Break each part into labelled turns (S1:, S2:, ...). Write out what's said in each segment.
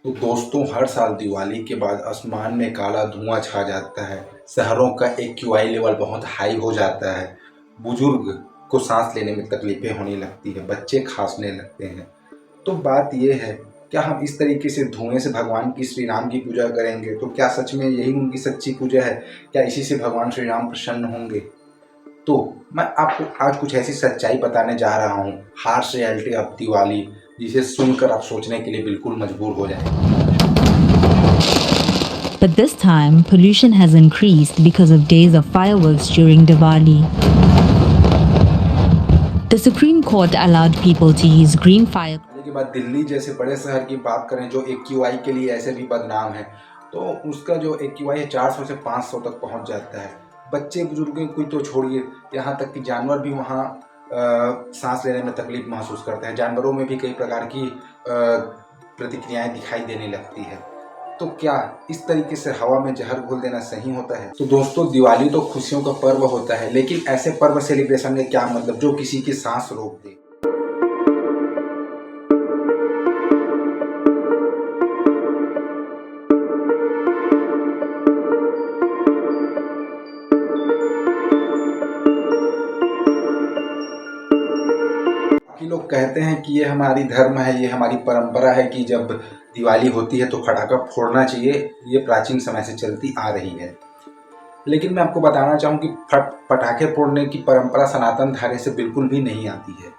S1: तो दोस्तों, हर साल दिवाली के बाद आसमान में काला धुआं छा जाता है। शहरों का एक्यूआई लेवल बहुत हाई हो जाता है। बुजुर्ग को सांस लेने में तकलीफें होने लगती है, बच्चे खांसने लगते हैं। तो बात यह है, क्या हम इस तरीके से धुएं से भगवान की श्री राम की पूजा करेंगे? तो क्या सच में यही उनकी सच्ची पूजा है? क्या इसी से भगवान श्री राम प्रसन्न होंगे? तो मैं आपको आज कुछ ऐसी सच्चाई बताने जा रहा हूँ, हार्श रियलिटी ऑफ दिवाली, जिसे सुनकर आप सोचने के लिए बिल्कुल मजबूर हो जाएंगे।
S2: But this time, pollution has increased because of days of fireworks during Diwali. The Supreme Court allowed people to use green fire.
S1: के बाद दिल्ली जैसे बड़े शहर की बात करें जो एक्यूआई के लिए ऐसे भी बदनाम है, तो उसका जो एक्यूआई है 400 से 500 तक पहुंच जाता है। बच्चे बुजुर्गों को तो छोड़िए, यहाँ तक कि जानवर भी वहाँ सांस लेने में तकलीफ महसूस करते हैं। जानवरों में भी कई प्रकार की प्रतिक्रियाएं दिखाई देने लगती है। तो क्या इस तरीके से हवा में जहर घोल देना सही होता है? तो दोस्तों, दिवाली तो खुशियों का पर्व होता है, लेकिन ऐसे पर्व सेलिब्रेशन का क्या मतलब जो किसी की सांस रोक दे। लोग कहते हैं कि ये हमारी धर्म है, ये हमारी परंपरा है कि जब दिवाली होती है तो पटाखा फोड़ना चाहिए। ये प्राचीन समय से चलती आ रही है। लेकिन मैं आपको बताना चाहूँ कि पटाखे फोड़ने की परंपरा सनातन धर्म से बिल्कुल भी नहीं आती है।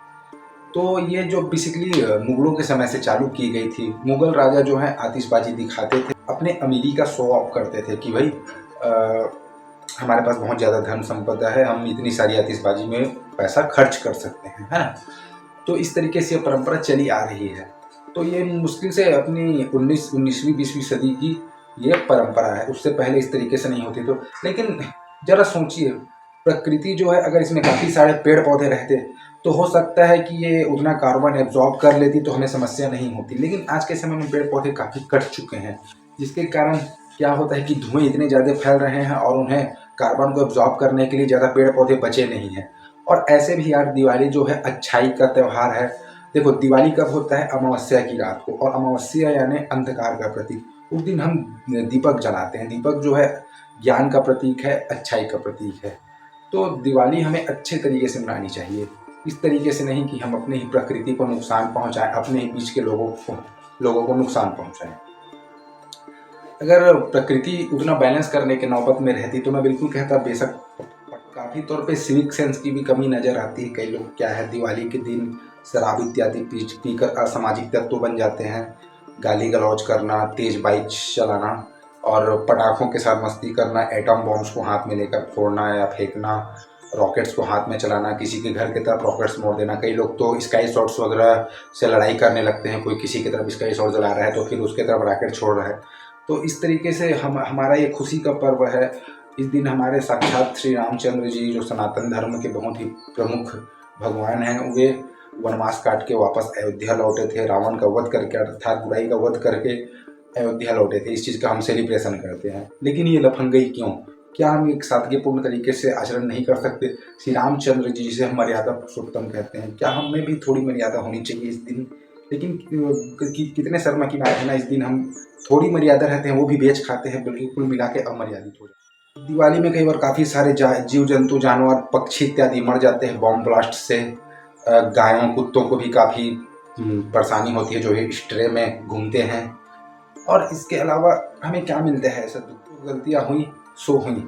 S1: तो ये जो बेसिकली मुगलों के समय से चालू की गई थी। मुगल राजा जो है आतिशबाजी दिखाते थे, अपने अमीरी का शो ऑफ करते थे कि भाई हमारे पास बहुत ज़्यादा धन संपदा है, हम इतनी सारी आतिशबाजी में पैसा खर्च कर सकते हैं, है ना। तो इस तरीके से परंपरा चली आ रही है। तो ये मुश्किल से अपनी 19वीं 20वीं सदी की ये परंपरा है। उससे पहले इस तरीके से नहीं होती। तो लेकिन जरा सोचिए, प्रकृति जो है, अगर इसमें काफ़ी सारे पेड़ पौधे रहते तो हो सकता है कि ये उतना कार्बन एब्जॉर्ब कर लेती तो हमें समस्या नहीं होती। लेकिन आज के समय में पेड़ पौधे काफ़ी कट चुके हैं, जिसके कारण क्या होता है कि धुएं इतने ज़्यादा फैल रहे हैं और उन्हें कार्बन को एब्जॉर्ब करने के लिए ज़्यादा पेड़ पौधे बचे नहीं हैं। और ऐसे भी यार, दिवाली जो है अच्छाई का त्यौहार है। देखो, दिवाली कब होता है? अमावस्या की रात को। और अमावस्या यानी अंधकार का प्रतीक। उस दिन हम दीपक जलाते हैं। दीपक जो है ज्ञान का प्रतीक है, अच्छाई का प्रतीक है। तो दिवाली हमें अच्छे तरीके से मनानी चाहिए, इस तरीके से नहीं कि हम अपने ही प्रकृति को नुकसान पहुंचाएं, अपने ही बीच के लोगों को नुकसान पहुंचाएं। अगर प्रकृति उतना बैलेंस करने के नौबत में रहती तो मैं बिल्कुल कहता, बेशक काफ़ी तौर पे सिविक सेंस की भी कमी नज़र आती है। कई लोग क्या है, दिवाली के दिन शराब इत्यादि पीकर असामाजिक तत्व बन जाते हैं। गाली गलौज करना, तेज बाइक चलाना और पटाखों के साथ मस्ती करना, एटम बॉम्ब्स को हाथ में लेकर फोड़ना या फेंकना, रॉकेट्स को हाथ में चलाना, किसी के घर की तरफ रॉकेट्स मोड़ देना। कई लोग तो स्काई शॉट्स वगैरह से लड़ाई करने लगते हैं। कोई किसी की तरफ स्काई शॉट जला रहा है तो फिर उसके तरफ रॉकेट छोड़ रहा है। तो इस तरीके से हमारा ये खुशी का पर्व है। इस दिन हमारे साक्षात श्री रामचंद्र जी, जो सनातन धर्म के बहुत ही प्रमुख भगवान हैं, वे वनवास काट के वापस अयोध्या लौटे थे। रावण का वध करके, अर्थात बुराई का वध करके अयोध्या लौटे थे। इस चीज़ का हम सेलिब्रेशन करते हैं। लेकिन ये लफंगई क्यों? क्या हम एक सादगीपूर्ण तरीके से आचरण नहीं कर सकते? श्री रामचंद्र जी, जिसे हम मर्यादा पुरुषोत्तम कहते हैं, क्या हमें भी थोड़ी मर्यादा होनी चाहिए इस दिन? लेकिन कितने शर्मा की बात है ना, इस दिन हम थोड़ी मर्यादा रहते हैं वो भी बेच खाते हैं, बिल्कुल मिला के अमर्यादित हो जाते हैं। दिवाली में कई बार काफ़ी सारे जीव जंतु, जानवर, पक्षी इत्यादि मर जाते हैं बॉम्ब ब्लास्ट से। गायों कुत्तों को भी काफ़ी परेशानी होती है जो है स्ट्रे में घूमते हैं। और इसके अलावा हमें क्या मिलता है? ऐसा गलतियाँ हुई सो हुई।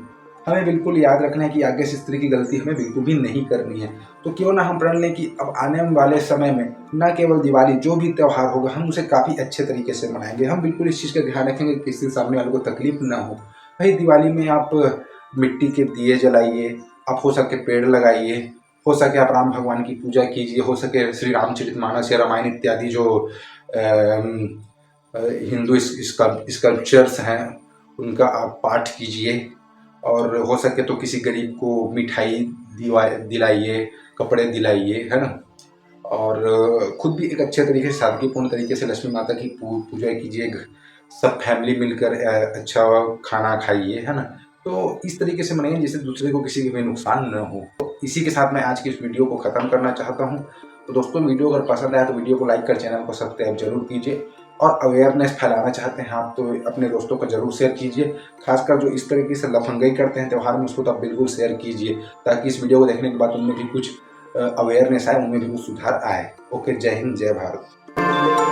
S1: हमें बिल्कुल याद रखना है कि आगे से इस तरह की गलती हमें बिल्कुल भी नहीं करनी है। तो क्यों ना हम प्रण लें कि अब आने वाले समय में न केवल दिवाली, जो भी त्यौहार होगा, हम उसे काफ़ी अच्छे तरीके से मनाएंगे। हम बिल्कुल इस चीज़ का ध्यान रखेंगे कि किसी सामने वाले को तकलीफ ना हो। भाई, दिवाली में आप मिट्टी के दिए जलाइए, आप हो सके पेड़ लगाइए, हो सके आप राम भगवान की पूजा कीजिए, हो सके श्री रामचरितमानस या रामायण इत्यादि जो हिंदू स्कल्पचर्स हैं उनका आप पाठ कीजिए। और हो सके तो किसी गरीब को मिठाई दिलाइए, कपड़े दिलाइए, है ना। और खुद भी एक अच्छे तरीके से, सादगीपूर्ण तरीके से लक्ष्मी माता की पूजा कीजिए। सब फैमिली मिलकर अच्छा खाना खाइए, है ना। तो इस तरीके से मनाइए जिससे दूसरे को किसी भी नुकसान न हो। तो इसी के साथ मैं आज की इस वीडियो को ख़त्म करना चाहता हूँ। तो दोस्तों, वीडियो अगर पसंद आया तो वीडियो को लाइक कर चैनल को सब्सक्राइब जरूर कीजिए। और अवेयरनेस फैलाना चाहते हैं आप तो अपने दोस्तों को ज़रूर शेयर कीजिए। खासकर जो इस तरीके से लफंगाई करते हैं त्यौहार में, उसको तो आप बिल्कुल शेयर कीजिए, ताकि इस वीडियो को देखने के बाद उनमें भी कुछ अवेयरनेस आए, उनमें भी कुछ सुधार आए। ओके, जय हिंद, जय भारत।